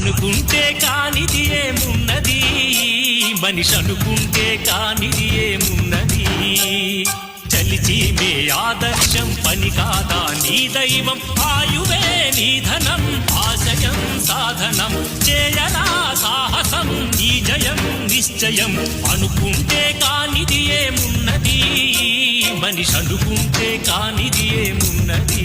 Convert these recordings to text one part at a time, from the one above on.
అనుకుంటే కానిది ఏమున్నది, మనిషి అనుకుంటే కానిది ఏమున్నది. చలిచి మే ఆదర్శం పని కాదా నీ దైవం, ఆయువే నీ ధనం ఆశయం సాధనం. చేయరా సాహసం నీ జయం నిశ్చయం. అనుకుంటే కానిది ఏమున్నది, మనిషి అనుకుంటే కానిది ఏమున్నది.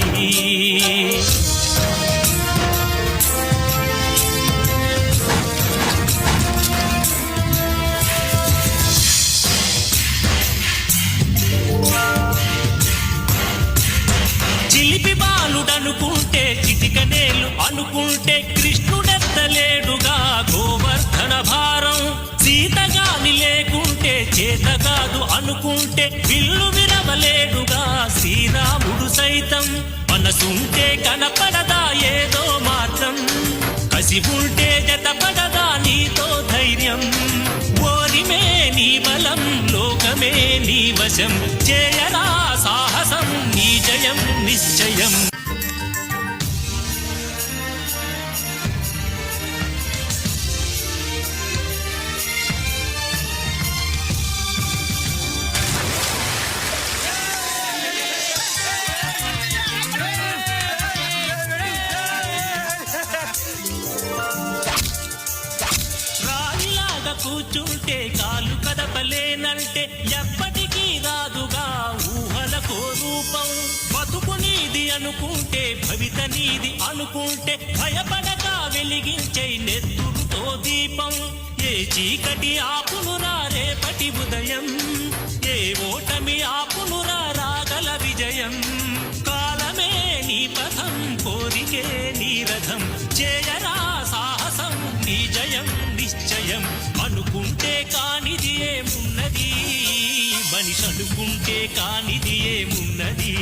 చిలిపి బాలుడనుకుంటే చిటికనేలు అనుకుంటే కృష్ణుడెత్తలేడుగా గోవర్ధన భారం. సీతగాని లేకుంటే చేత కాదు అనుకుంటే విల్లు విరవలేడుగా శ్రీరాముడు సైతం. మనసుంటే కనపడదా ఏదో మార్గం, కసి ఉంటే జతపడదా నీతో ధైర్యం. ఓరిమే నీ బలం లోకమే నీ వశం, చేయరా సాహసం నీ జయం నిశ్చయం. రాయిలాగా కూర్చుంటే కాలు కదపలేనంటే ఎప్పటికీ రాదుగా ఊహలకో రూపం. బతుకు నీది అనుకుంటే భవిత నీది అనుకుంటే భయపడక వెలిగించే నెత్తురుతో దీపం. ఏ చీకటి ఆపునురా రేపటి ఉదయం, ఏ ఓటమి ఆపునురా రాగల విజయం. కాలమే నీ పథం కోరికే నీ రథం, చేయరా సాహసం నీ జయం నిశ్చయం. అనుకుంటే కానిది ఏమున్నది, మనిషి అనుకుంటే కానిది ఏమున్నది.